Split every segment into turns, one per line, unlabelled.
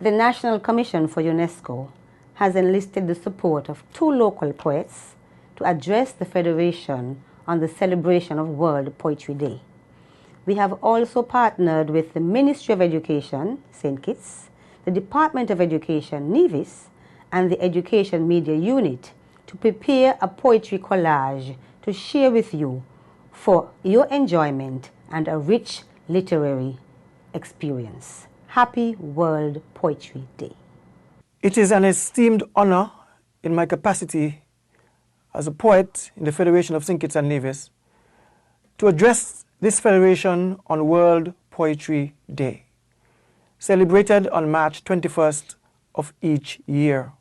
The National Commission for UNESCO has enlisted the support of 2 local poets to address the Federation on the celebration of World Poetry Day. We have also partnered with the Ministry of Education, St. Kitts, the Department of Education, Nevis, and the Education Media Unit to prepare a poetry collage to share with you for your enjoyment and a rich literary experience. Happy World Poetry Day.
It is an esteemed honor in my capacity as a poet in the Federation of St. Kitts and Nevis to address this federation on World Poetry Day, celebrated on March 21st of each year.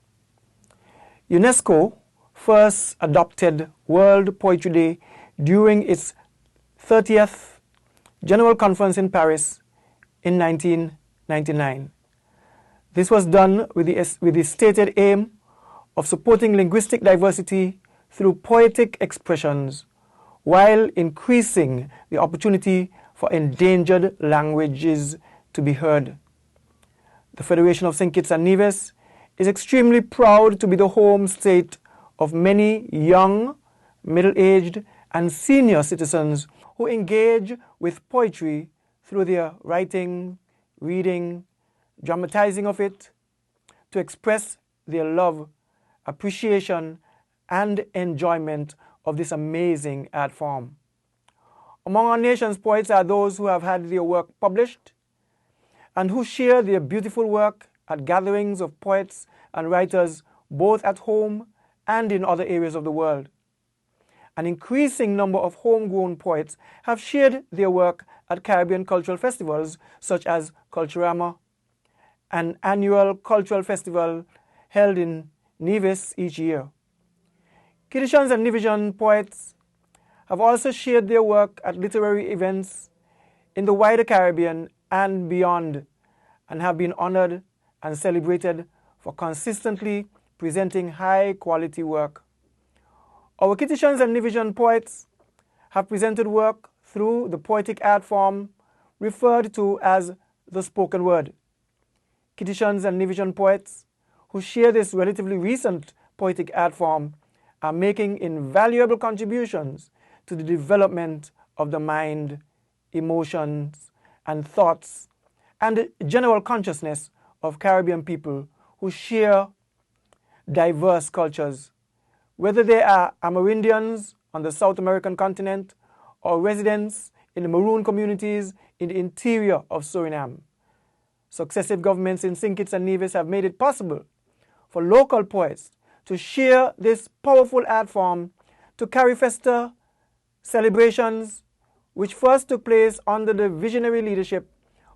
UNESCO first adopted World Poetry Day during its 30th General Conference in Paris in 1999. This was done with the stated aim of supporting linguistic diversity through poetic expressions while increasing the opportunity for endangered languages to be heard. The Federation of St. Kitts and Nevis is extremely proud to be the home state of many young, middle-aged, and senior citizens who engage with poetry through their writing, reading, dramatizing of it, to express their love, appreciation, and enjoyment of this amazing art form. Among our nation's poets are those who have had their work published and who share their beautiful work at gatherings of poets and writers both at home and in other areas of the world. An increasing number of homegrown poets have shared their work at Caribbean cultural festivals such as Culturama, an annual cultural festival held in Nevis each year. Kittitians and Nevisian poets have also shared their work at literary events in the wider Caribbean and beyond, and have been honored and celebrated for consistently presenting high-quality work. Our Kittitians and Nevisian poets have presented work through the poetic art form referred to as the spoken word. Kittitians and Nevisian poets who share this relatively recent poetic art form are making invaluable contributions to the development of the mind, emotions, and thoughts, and the general consciousness of Caribbean people who share diverse cultures, whether they are Amerindians on the South American continent or residents in the Maroon communities in the interior of Suriname. Successive governments in St. Kitts and Nevis have made it possible for local poets to share this powerful art form to carry festa celebrations, which first took place under the visionary leadership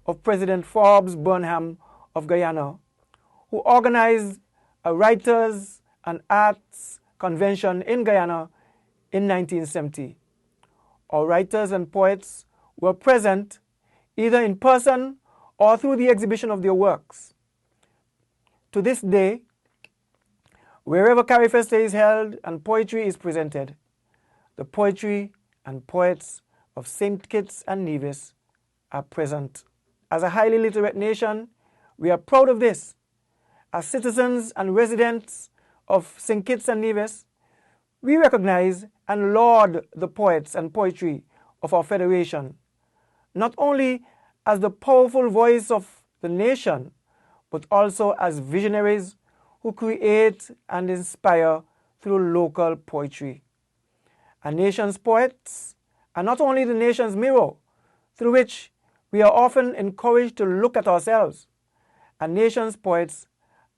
of President Forbes Burnham of Guyana, who organized a writers and arts convention in Guyana in 1970. Our writers and poets were present either in person or through the exhibition of their works. To this day, wherever Carifesta is held and poetry is presented, the poetry and poets of St. Kitts and Nevis are present. As a highly literate nation, we are proud of this. As citizens and residents of St. Kitts and Nevis, we recognize and laud the poets and poetry of our federation, not only as the powerful voice of the nation, but also as visionaries who create and inspire through local poetry. A nation's poets are not only the nation's mirror, through which we are often encouraged to look at ourselves. A nation's poets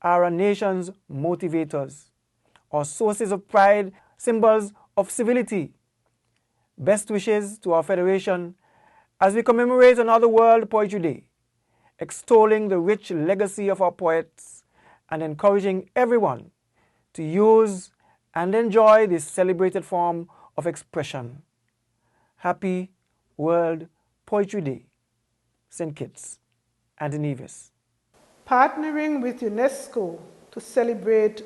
are a nation's motivators, or sources of pride, symbols of civility. Best wishes to our federation as we commemorate another World Poetry Day, extolling the rich legacy of our poets and encouraging everyone to use and enjoy this celebrated form of expression. Happy World Poetry Day, St. Kitts and Nevis.
Partnering with UNESCO to celebrate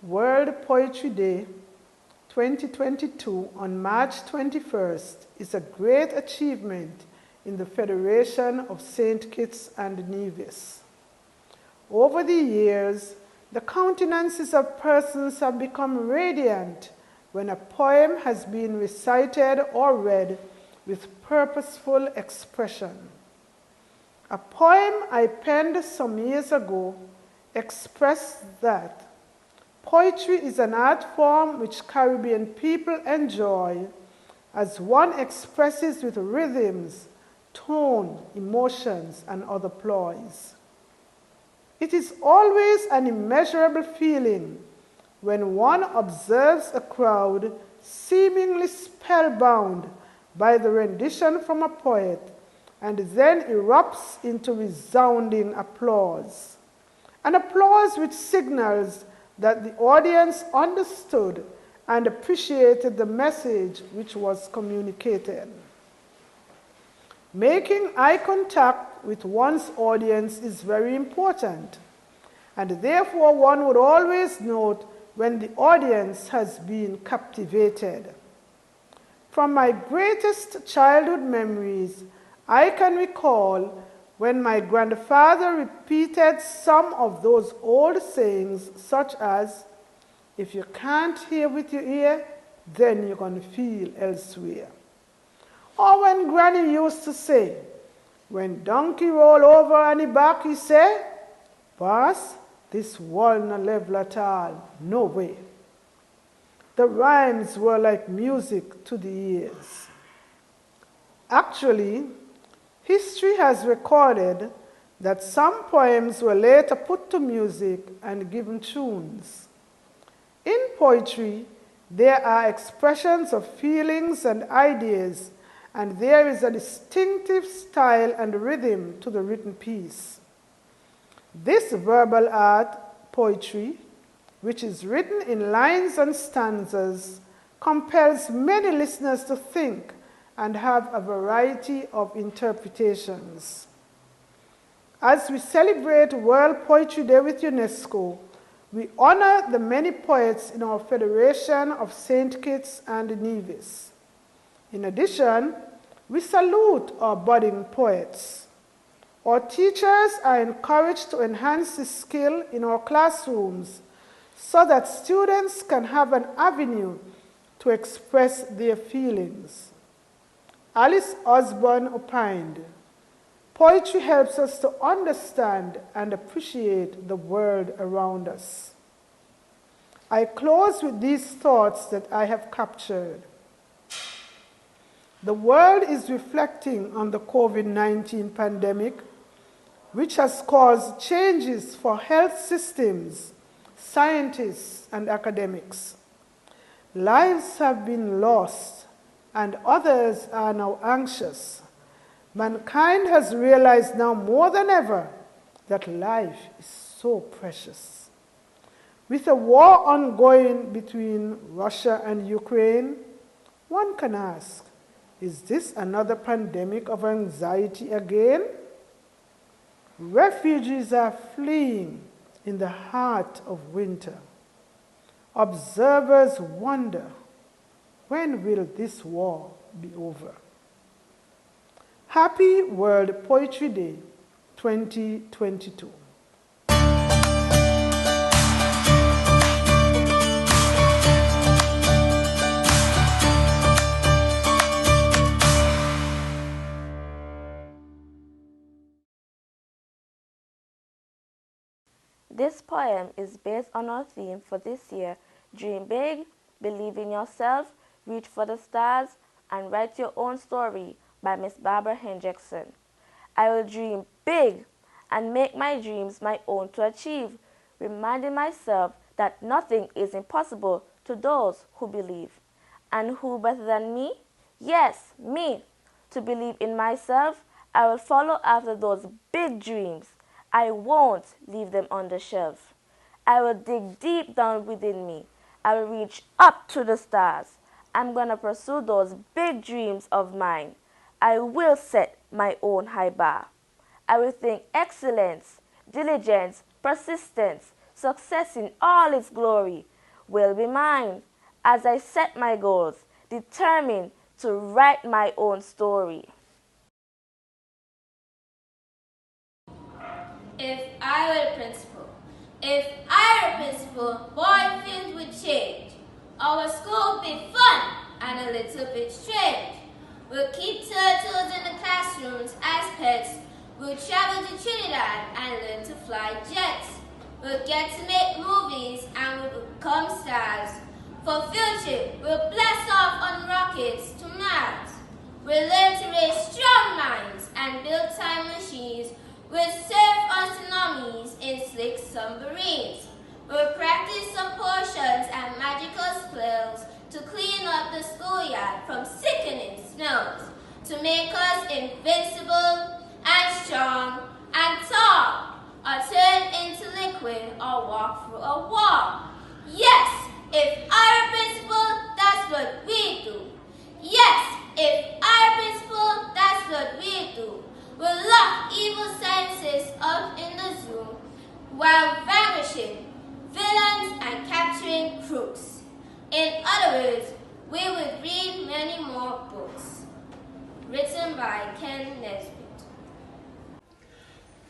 World Poetry Day 2022 on March 21st is a great achievement in the Federation of St. Kitts and Nevis. Over the years, the countenances of persons have become radiant when a poem has been recited or read with purposeful expression. A poem I penned some years ago expressed that poetry is an art form which Caribbean people enjoy as one expresses with rhythms, tone, emotions, and other ploys. It is always an immeasurable feeling when one observes a crowd seemingly spellbound by the rendition from a poet and then erupts into resounding applause. An applause which signals that the audience understood and appreciated the message which was communicated. Making eye contact with one's audience is very important, and therefore one would always note when the audience has been captivated. From my greatest childhood memories, I can recall when my grandfather repeated some of those old sayings such as, "If you can't hear with your ear, then you're going to feel elsewhere." Or when Granny used to say, "When donkey roll over on the back," he said, "Boss, this wall no level at all, no way." The rhymes were like music to the ears. Actually, history has recorded that some poems were later put to music and given tunes. In poetry, there are expressions of feelings and ideas, and there is a distinctive style and rhythm to the written piece. This verbal art, poetry, which is written in lines and stanzas, compels many listeners to think and have a variety of interpretations. As we celebrate World Poetry Day with UNESCO, we honor the many poets in our Federation of St. Kitts and Nevis. In addition, we salute our budding poets. Our teachers are encouraged to enhance this skill in our classrooms so that students can have an avenue to express their feelings. Alice Osborne opined, "Poetry helps us to understand and appreciate the world around us." I close with these thoughts that I have captured. The world is reflecting on the COVID-19 pandemic, which has caused changes for health systems, scientists, and academics. Lives have been lost, and others are now anxious. Mankind has realized now more than ever that life is so precious. With a war ongoing between Russia and Ukraine, one can ask, is this another pandemic of anxiety again? Refugees are fleeing in the heart of winter. Observers wonder, when will this war be over? Happy World Poetry Day 2022.
This poem is based on our theme for this year: dream big, believe in yourself, reach for the stars, and write your own story, by Miss Barbara Hendrickson. I will dream big and make my dreams my own to achieve, reminding myself that nothing is impossible to those who believe. And who better than me? Yes, me. To believe in myself, I will follow after those big dreams. I won't leave them on the shelf. I will dig deep down within me. I will reach up to the stars. I'm going to pursue those big dreams of mine. I will set my own high bar. I will think excellence, diligence, persistence, success in all its glory will be mine as I set my goals, determined to write my own story.
If I were the princess principal, boy filled with change. Our school be fun and a little bit strange. We'll keep turtles in the classrooms as pets. We'll travel to Trinidad and learn to fly jets. We'll get to make movies and we'll become stars. For future, we'll blast off on rockets to Mars. We'll learn to raise strong minds and build time machines. We'll surf on tsunamis in slick submarines. We'll practice some potions and magical spells to clean up the schoolyard from sickening smells, to make us invincible and strong and tall, or turn into liquid or walk through a wall. Yes, if our principal, that's what we do. Yes, if our principal, that's what we do. We'll lock evil sciences up in the zoo while vanquishing villains and capturing crooks. In other words, we would read many more books. Written by Ken Nesbitt.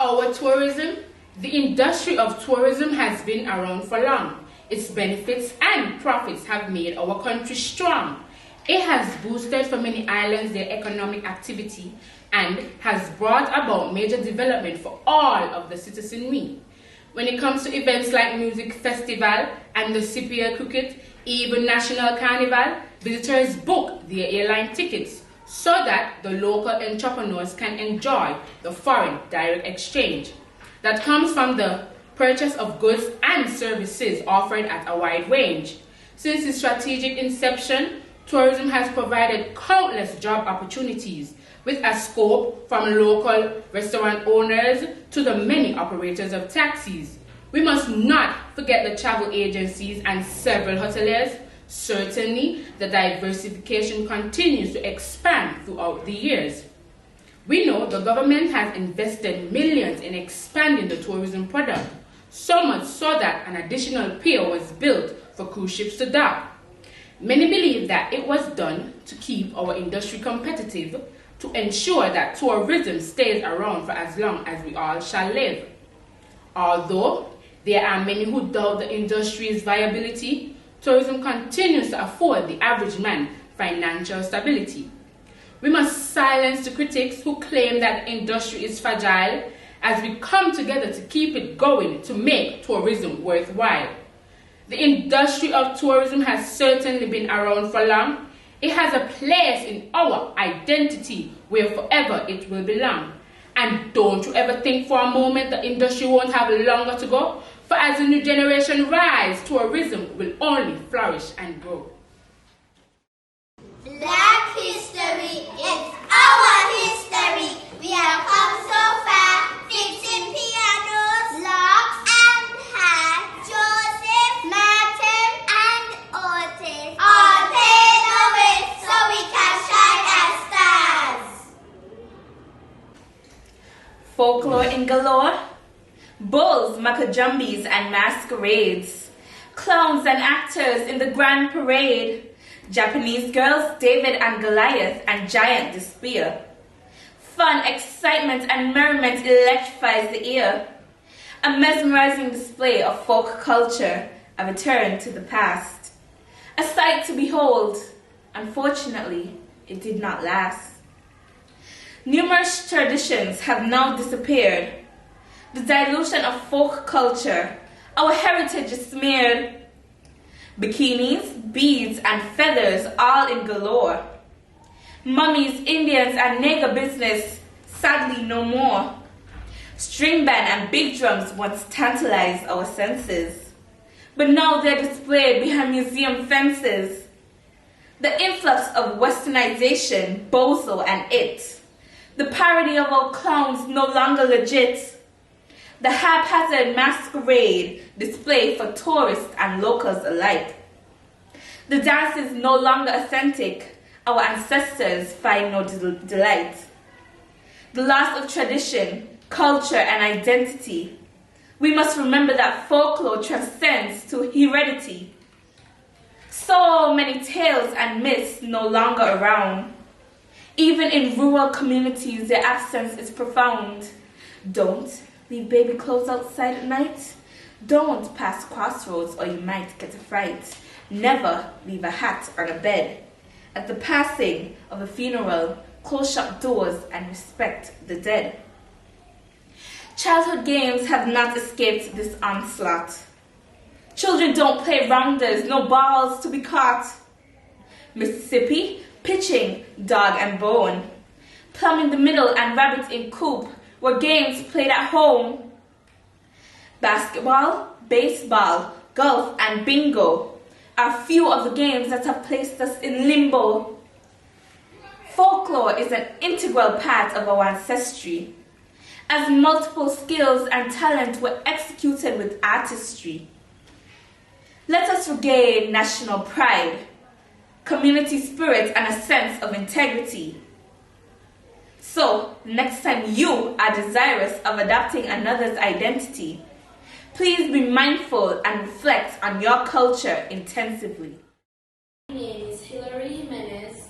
Our tourism, the industry of tourism has been around for long. Its benefits and profits have made our country strong. It has boosted for many islands their economic activity and has brought about major development for all of the citizenry. When it comes to events like music festival and the CPL cricket, even National Carnival, visitors book their airline tickets so that the local entrepreneurs can enjoy the foreign direct exchange that comes from the purchase of goods and services offered at a wide range. Since its strategic inception, tourism has provided countless job opportunities with a scope from local restaurant owners to the many operators of taxis. We must not forget the travel agencies and several hoteliers. Certainly, the diversification continues to expand throughout the years. We know the government has invested millions in expanding the tourism product, so much so that an additional pier was built for cruise ships to dock. Many believe that it was done to keep our industry competitive, to ensure that tourism stays around for as long as we all shall live. Although there are many who doubt the industry's viability, tourism continues to afford the average man financial stability. We must silence the critics who claim that the industry is fragile as we come together to keep it going to make tourism worthwhile. The industry of tourism has certainly been around for long. It has a place in our identity where forever it will belong. And don't you ever think for a moment the industry won't have longer to go, for as the new generation rise, tourism will only flourish and grow.
Black history is our history. We have come so far, fixing pianos, locks and hats. Joseph, Martin and Otis all paid the way so we can shine as stars.
Folklore in galore, bulls, macajumbis and masquerades, clowns and actors in the grand parade, Japanese girls, David and Goliath and giant despair. Fun, excitement and merriment electrifies the ear. A mesmerizing display of folk culture, a return to the past. A sight to behold. Unfortunately, it did not last. Numerous traditions have now disappeared. The dilution of folk culture, our heritage is smeared. Bikinis, beads, and feathers all in galore. Mummies, Indians, and nigger business, sadly no more. String band and big drums once tantalized our senses, but now they're displayed behind museum fences. The influx of westernization, bozo and it. The parody of our clowns no longer legit. The haphazard masquerade display for tourists and locals alike. The dance is no longer authentic. Our ancestors find no delight. The loss of tradition, culture, and identity. We must remember that folklore transcends to heredity. So many tales and myths no longer around. Even in rural communities, their absence is profound. Don't leave baby clothes outside at night. Don't pass crossroads or you might get a fright. Never leave a hat on a bed. At the passing of a funeral, close shut doors and respect the dead. Childhood games have not escaped this onslaught. Children don't play rounders, no balls to be caught. Mississippi, pitching, dog and bone. Plum in the middle and rabbit in coop were games played at home. Basketball, baseball, golf and bingo are few of the games that have placed us in limbo. Folklore is an integral part of our ancestry, as multiple skills and talent were executed with artistry. Let us regain national pride, community spirit, and a sense of integrity. So, next time you are desirous of adopting another's identity, please be mindful and reflect on your culture intensively.
My name is Hilary Jimenez,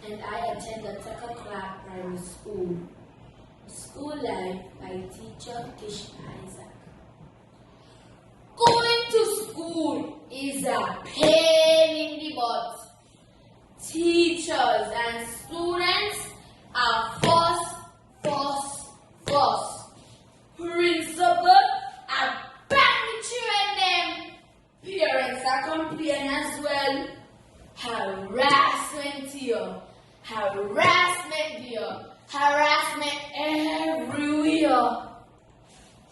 and I attend the Tucker Clark Primary School. School Life by teacher Kish Isaac. Going to school is a pain in the butt. Teachers and students are fuss. Principal are badly them. Parents are complaining as well. Harassment here. Harassment everywhere.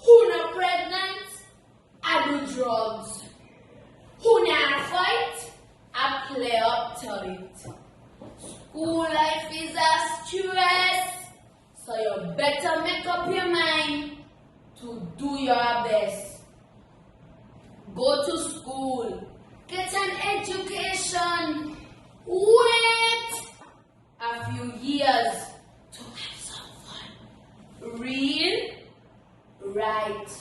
Who not pregnant? I do drugs. Who not fight? I play uptight. School life is a stress, so you better make up your mind to do your best. Go to school, get an education, wait a few years to have some fun. Read, write,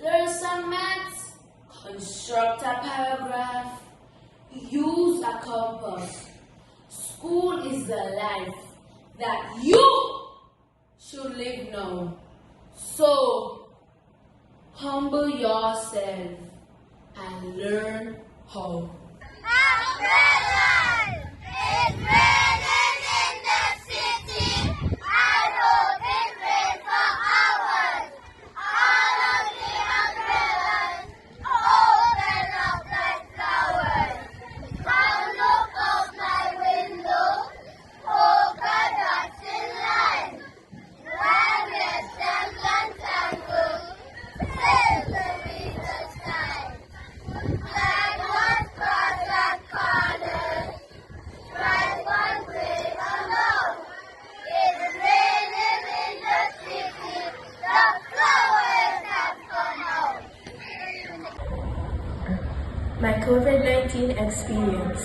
learn some maths, construct a paragraph, use a compass. School is the life that you should live now. So, humble yourself and learn how.
Umbrellas! It's raining in the city. I know it rains for hours. All of the umbrellas open up like flowers. I look out my window. Oh, God, that's in line. Rabbits and tangles. Sail the river's side. Black ones cross that corner. Bright one way alone. It's raining in the city. The flowers have come out.
My COVID-19 experience.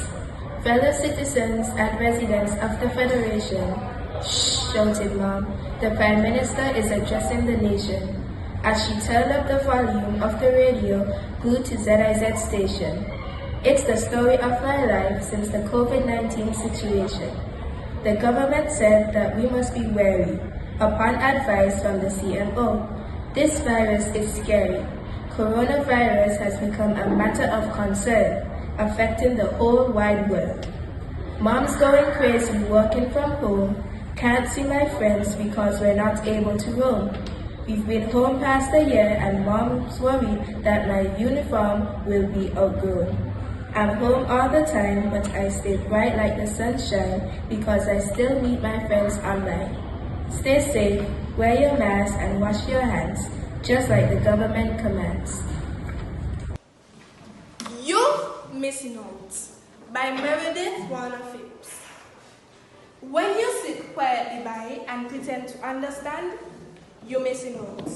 Fellow citizens and residents of the Federation, shouted Mom. The Prime Minister is addressing the nation. As she turned up the volume of the radio, glued to ZIZ station. It's the story of my life since the COVID-19 situation. The government said that we must be wary, upon advice from the CMO. This virus is scary. Coronavirus has become a matter of concern, affecting the whole wide world. Mom's going crazy working from home, can't see my friends because we're not able to roam. We've been home past a year and Mom's worried that my uniform will be outgrown. I'm home all the time, but I stay bright like the sunshine because I still meet my friends online. Stay safe, wear your mask and wash your hands, just like the government commands.
Youth Missing Out by Meredith Warner Phipps. When you sit quietly by and pretend to understand, you're missing out.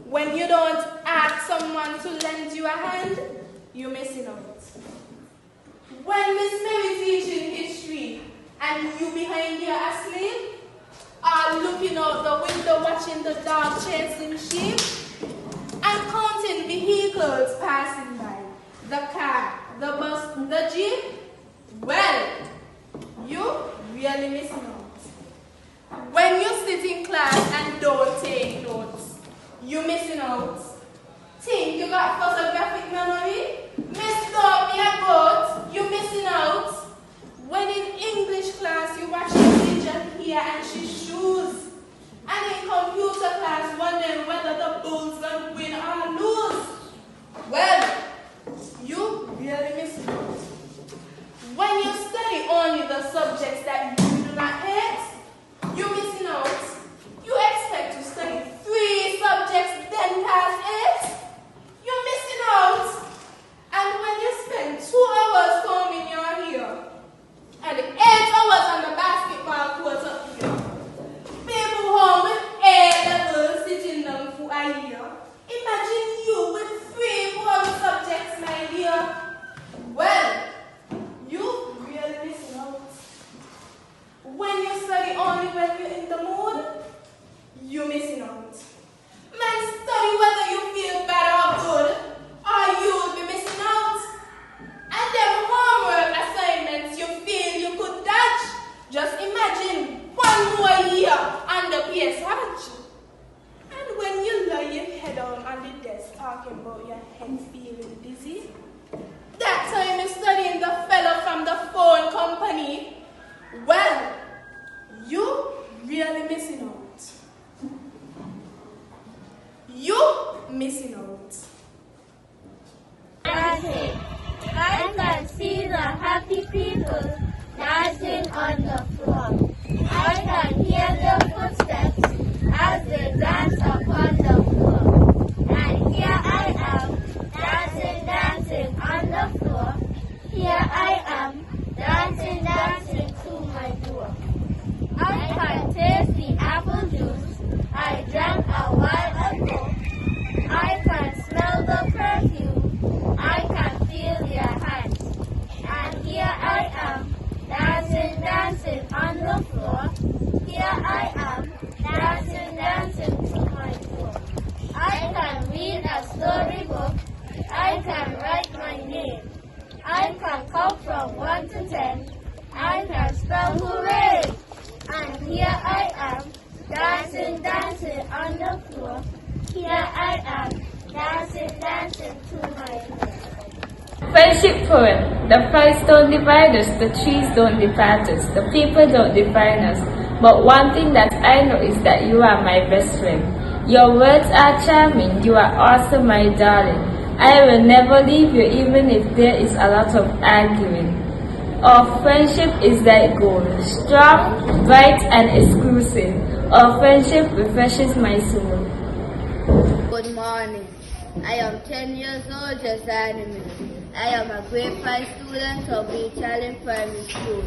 When you don't ask someone to lend you a hand, you're missing out. When Miss Mary teaching history and you behind here asleep, or looking out the window watching the dog chasing sheep, and counting vehicles passing by, the car, the bus, the jeep, well, you really missing out. When you sit in class and don't take notes, you missing out. Think you got first gear and she shoes. And in computer class wondering whether the Bulls gonna win or lose. Well, you really miss it. When you study only the subjects that you do not hate, you're missing out. You expect to study 3 subjects, then pass it? You're missing out. And when you spend 2 hours combing your hair, and 8 hours on the basketball court up here, people home with A levels sitting down for a year, imagine you with 3 boring subjects, my dear. Well, you really missing out. When you study only when you're in the mood, you're missing out. Man, study whether you feel bad or good, or you'll be missing out. And them homework assignments you feel you could dodge, just imagine 1 more year on the PS. And when you lay your head down on the desk talking about your head feeling dizzy, that time is studying the fellow from the phone company, well, you really missing out. You missing out.
Dancing. I can see the happy people dancing on the floor. I can hear their footsteps as they dance upon the floor. And here I am, dancing, dancing on the floor. Here I am, dancing, dancing to my door. I can taste the apple juice I drank a while ago. I can smell the perfume. I can feel your hands. And here I am, dancing, dancing on the floor. Here I am, dancing, dancing to my door. I can read a storybook. I can write my name. I can count from 1 to 10. I can spell hooray. And here I am, dancing, dancing on the floor. Here I am, dancing, dancing to my door.
Friendship poem. The forest don't divide us, the trees don't divide us, the people don't define us. But one thing that I know is that you are my best friend. Your words are charming, you are awesome, my darling. I will never leave you even if there is a lot of arguing. Our friendship is like gold, strong, bright and exclusive. Our friendship refreshes my soul.
Good morning. I am 10 years old, just animal. I am a grade 5 student of Beach Island Primary School.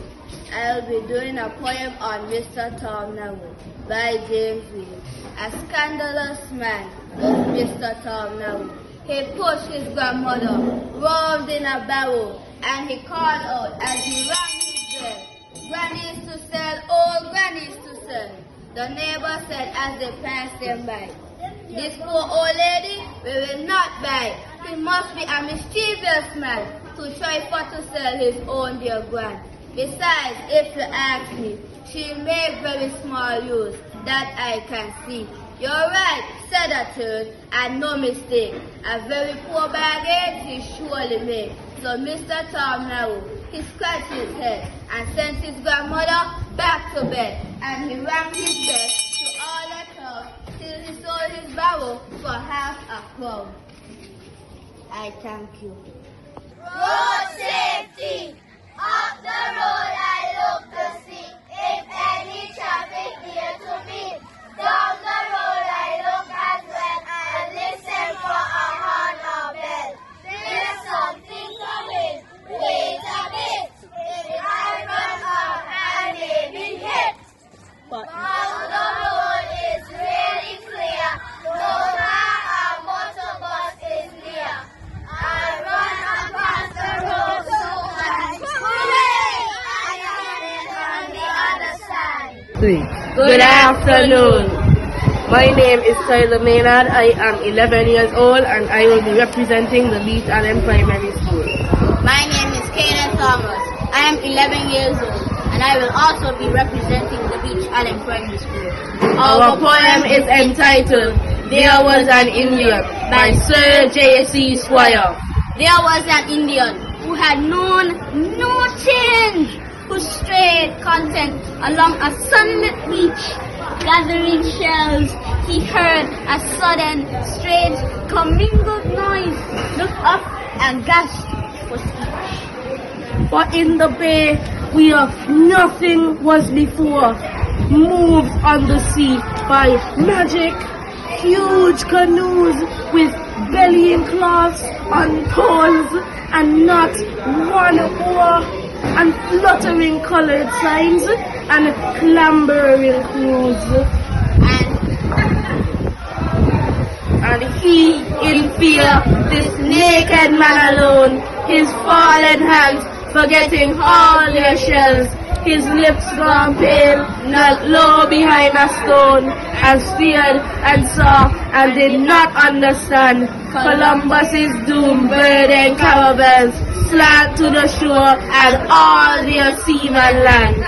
I will be doing a poem on Mr. Tom Noble by James Reed. A scandalous man was Mr. Tom Noble. He pushed his grandmother round in a barrel, and he called out as he rang his bell, "Grannies to sell, old grannies to sell." The neighbor said as they passed them by, "This poor old lady, we will not buy. He must be a mischievous man to try for to sell his own dear grand. Besides, if you ask me, she make very small use, that I can see." "You're right," said a third, and no mistake. A very poor bargain he surely made. So Mr. Tom Narrow, he scratched his head and sent his grandmother back to bed, and he rang his bell to all the town till he sold his barrow for half a crown. I thank you. Road safety. Up the road I look to see if any traffic near to me. Down the road I look as well and listen for a horn or bell. There's something coming. Wait a bit. If I run off, I may be hit. But now the road is really clear. No car or motor bus is near. I run across the road so fast. Hooray! I am on the other side.
Good afternoon. My name is Tyler Maynard. I am 11 years old and I will be representing the Beach Island Primary School.
My name is Kaden Thomas. I am 11 years old and I will also be representing the Beach Island Primary School.
Our poem is entitled "There Was an Indian" by Sir J.C. Squire.
There was an Indian who had known no change. who strayed content along a sunlit beach, gathering shells. He heard a sudden, strange, commingled noise, looked up and gasped for speech.
For in the bay where nothing was before, moved on the sea by magic, huge canoes with bellying cloths on poles and not one oar, and fluttering colored signs and clambering crews. And he, in fear, this naked man alone, his fallen hands forgetting all their shells, his lips gone pale, knelt low behind a stone, and stared and saw and did not understand Columbus's doom burdened caravels slant to the shore and all their seamen land.